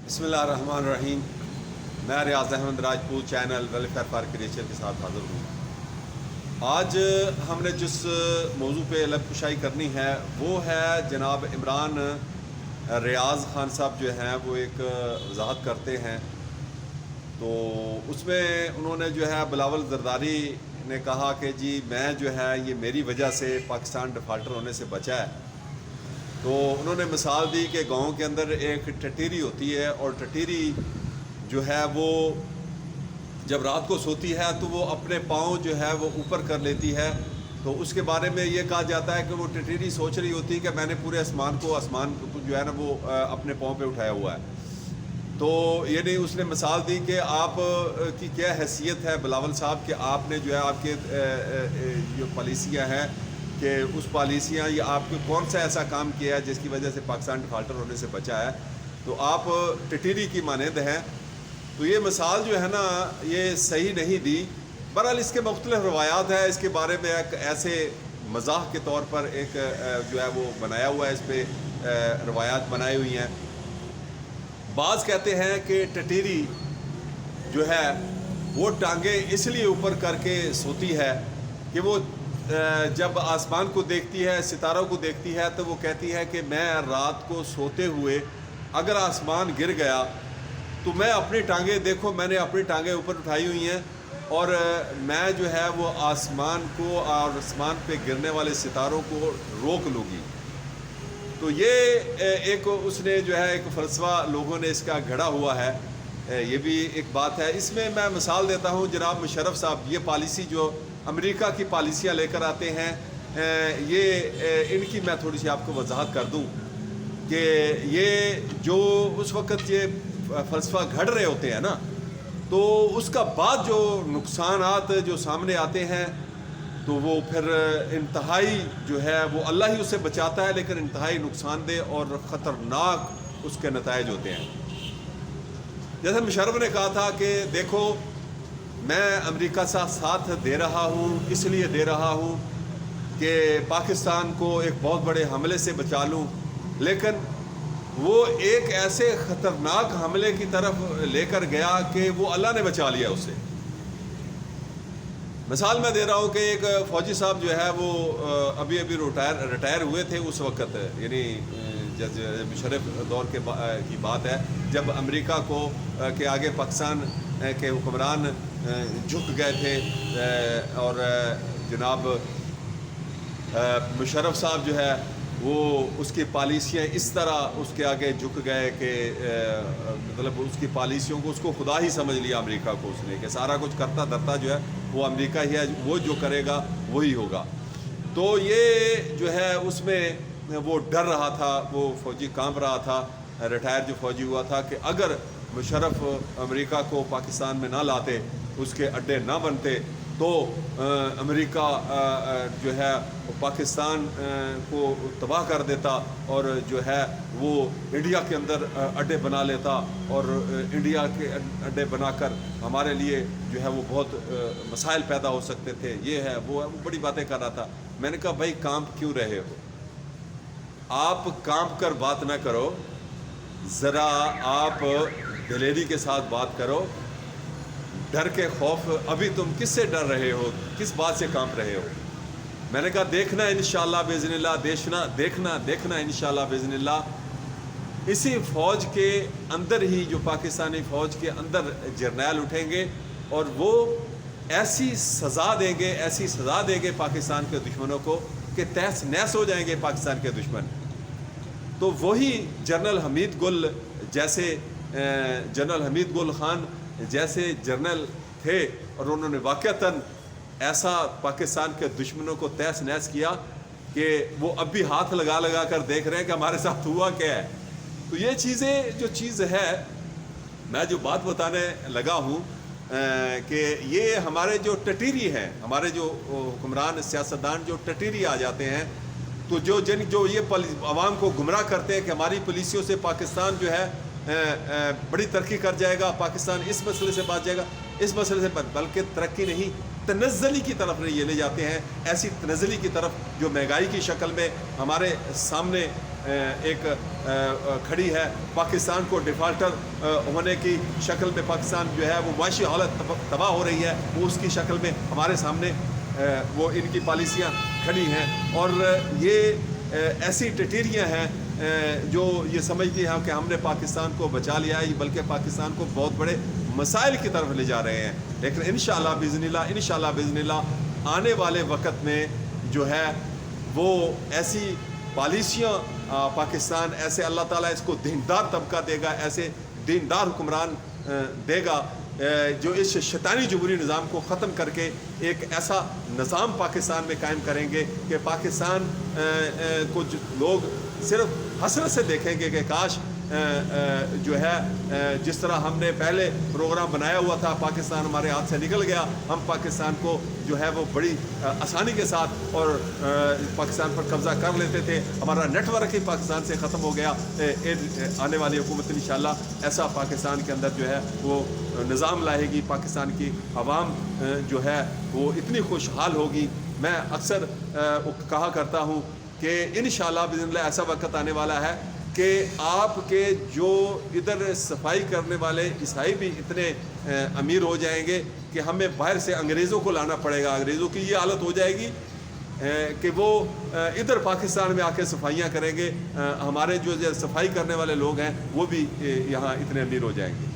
بسم اللہ الرحمن الرحیم۔ میں Riaz Ahmed Rajput channel welfare for creature کے ساتھ حاضر ہوں۔ آج ہم نے جس موضوع پہ لب کشائی کرنی ہے وہ ہے جناب عمران ریاض خان صاحب جو ہیں وہ ایک وضاحت کرتے ہیں، تو اس میں انہوں نے جو ہے بلاول زرداری نے کہا کہ جی میں جو ہے یہ میری وجہ سے پاکستان ڈیفالٹر ہونے سے بچا ہے۔ تو انہوں نے مثال دی کہ گاؤں کے اندر ایک ٹٹیری ہوتی ہے، اور ٹٹیری جو ہے وہ جب رات کو سوتی ہے تو وہ اپنے پاؤں جو ہے وہ اوپر کر لیتی ہے، تو اس کے بارے میں یہ کہا جاتا ہے کہ وہ ٹٹیری سوچ رہی ہوتی ہے کہ میں نے پورے آسمان کو جو ہے نا وہ اپنے پاؤں پہ اٹھایا ہوا ہے۔ تو یعنی اس نے مثال دی کہ آپ کی کیا حیثیت ہے بلاول صاحب کہ آپ نے جو ہے آپ کے جو پالیسیاں ہیں کہ اس پالیسیاں یا آپ کو کون سا ایسا کام کیا ہے جس کی وجہ سے پاکستان ڈیفالٹر ہونے سے بچا ہے، تو آپ ٹٹیری کی مانند ہیں۔ تو یہ مثال جو ہے نا یہ صحیح نہیں دی۔ بہرحال اس کے مختلف روایات ہیں، اس کے بارے میں ایک ایسے مزاح کے طور پر ایک جو ہے وہ بنایا ہوا ہے، اس پہ روایات بنائی ہوئی ہیں۔ بعض کہتے ہیں کہ ٹٹیری جو ہے وہ ٹانگیں اس لیے اوپر کر کے سوتی ہے کہ وہ جب آسمان کو دیکھتی ہے، ستاروں کو دیکھتی ہے، تو وہ کہتی ہے کہ میں رات کو سوتے ہوئے اگر آسمان گر گیا تو میں اپنی ٹانگیں دیکھو، میں نے اپنی ٹانگیں اوپر اٹھائی ہوئی ہیں اور میں جو ہے وہ آسمان کو اور آسمان پہ گرنے والے ستاروں کو روک لوں گی۔ تو یہ ایک اس نے جو ہے ایک فلسفہ لوگوں نے اس کا گھڑا ہوا ہے، یہ بھی ایک بات ہے۔ اس میں میں مثال دیتا ہوں، جناب مشرف صاحب یہ پالیسی جو امریکہ کی پالیسیاں لے کر آتے ہیں، یہ ان کی میں تھوڑی سی آپ کو وضاحت کر دوں کہ یہ جو اس وقت یہ فلسفہ گھڑ رہے ہوتے ہیں نا، تو اس کا بعد جو نقصانات جو سامنے آتے ہیں تو وہ پھر انتہائی جو ہے وہ اللہ ہی اسے بچاتا ہے، لیکن انتہائی نقصان دہ اور خطرناک اس کے نتائج ہوتے ہیں۔ جیسے مشرف نے کہا تھا کہ دیکھو میں امریکہ سے ساتھ دے رہا ہوں، اس لیے دے رہا ہوں کہ پاکستان کو ایک بہت بڑے حملے سے بچا لوں، لیکن وہ ایک ایسے خطرناک حملے کی طرف لے کر گیا کہ وہ اللہ نے بچا لیا اسے۔ مثال میں دے رہا ہوں کہ ایک فوجی صاحب جو ہے وہ ابھی ریٹائر ہوئے تھے اس وقت، یعنی مشرف دور کی بات ہے جب امریکہ کو کے آگے پاکستان کے حکمران جھک گئے تھے، اور جناب مشرف صاحب جو ہے وہ اس کی پالیسیاں اس طرح اس کے آگے جھک گئے کہ مطلب اس کی پالیسیوں کو اس کو خدا ہی سمجھ لیا امریکہ کو، اس نے کہ سارا کچھ کرتا دھرتا جو ہے وہ امریکہ ہی ہے، وہ جو کرے گا وہی ہوگا۔ تو یہ جو ہے اس میں وہ ڈر رہا تھا، وہ فوجی کانپ رہا تھا، ریٹائر جو فوجی ہوا تھا کہ اگر مشرف امریکہ کو پاکستان میں نہ لاتے، اس کے اڈے نہ بنتے، تو امریکہ جو ہے پاکستان کو تباہ کر دیتا اور جو ہے وہ انڈیا کے اندر اڈے بنا لیتا، اور انڈیا کے اڈے بنا کر ہمارے لیے جو ہے وہ بہت مسائل پیدا ہو سکتے تھے، یہ ہے وہ ہے، وہ بڑی باتیں کر رہا تھا۔ میں نے کہا بھائی کانپ کیوں رہے ہو؟ آپ کانپ کر بات نہ کرو، ذرا آپ دلیری کے ساتھ بات کرو۔ ڈر کے خوف، ابھی تم کس سے ڈر رہے ہو، کس بات سے کانپ رہے ہو؟ میں نے کہا دیکھنا انشاءاللہ باذن اللہ، دیکھنا انشاءاللہ باذن اللہ، اسی فوج کے اندر ہی جو پاکستانی فوج کے اندر جرنیل اٹھیں گے اور وہ ایسی سزا دیں گے پاکستان کے دشمنوں کو کہ تہس نہس ہو جائیں گے پاکستان کے دشمن۔ تو وہی جنرل حمید گل خان جیسے جرنل تھے، اور انہوں نے واقعتاً ایسا پاکستان کے دشمنوں کو تہس نہس کیا کہ وہ اب بھی ہاتھ لگا کر دیکھ رہے ہیں کہ ہمارے ساتھ ہوا کیا ہے۔ تو یہ چیز ہے، میں جو بات بتانے لگا ہوں کہ یہ ہمارے جو ٹٹیری ہیں، ہمارے جو حکمران سیاستدان جو ٹٹیری آ جاتے ہیں، تو جو یہ عوام کو گمراہ کرتے ہیں کہ ہماری پالیسیوں سے پاکستان جو ہے بڑی ترقی کر جائے گا، پاکستان اس مسئلے سے بچ جائے گا، اس مسئلے سے بلکہ ترقی نہیں تنزلی کی طرف یہ لے جاتے ہیں، ایسی تنزلی کی طرف جو مہنگائی کی شکل میں ہمارے سامنے ایک کھڑی ہے، پاکستان کو ڈیفالٹر ہونے کی شکل میں پاکستان جو ہے وہ معاشی حالت تباہ ہو رہی ہے، وہ اس کی شکل میں ہمارے سامنے وہ ان کی پالیسیاں کھڑی ہیں، اور یہ ایسی ٹٹیریاں ہیں جو یہ سمجھتی ہیں کہ ہم نے پاکستان کو بچا لیا ہے، بلکہ پاکستان کو بہت بڑے مسائل کی طرف لے جا رہے ہیں۔ لیکن انشاءاللہ بإذن اللہ آنے والے وقت میں جو ہے وہ ایسی پالیسیاں پاکستان، ایسے اللہ تعالیٰ اس کو دیندار طبقہ دے گا، ایسے دیندار حکمران دے گا جو اس شیطانی جمہوری نظام کو ختم کر کے ایک ایسا نظام پاکستان میں قائم کریں گے کہ پاکستان کو لوگ صرف حسرت سے دیکھیں گے کہ کاش جو ہے جس طرح ہم نے پہلے پروگرام بنایا ہوا تھا، پاکستان ہمارے ہاتھ سے نکل گیا، ہم پاکستان کو جو ہے وہ بڑی آسانی کے ساتھ اور پاکستان پر قبضہ کر لیتے تھے، ہمارا نیٹ ورک ہی پاکستان سے ختم ہو گیا۔ آنے والی حکومت انشاءاللہ ایسا پاکستان کے اندر جو ہے وہ نظام لائے گی، پاکستان کی عوام جو ہے وہ اتنی خوشحال ہوگی۔ میں اکثر کہا کرتا ہوں کہ انشاءاللہ بإذن اللہ ایسا وقت آنے والا ہے کہ آپ کے جو ادھر صفائی کرنے والے عیسائی بھی اتنے امیر ہو جائیں گے کہ ہمیں باہر سے انگریزوں کو لانا پڑے گا، انگریزوں کی یہ حالت ہو جائے گی کہ وہ ادھر پاکستان میں آ کے صفائیاں کریں گے، ہمارے جو صفائی کرنے والے لوگ ہیں وہ بھی یہاں اتنے امیر ہو جائیں گے۔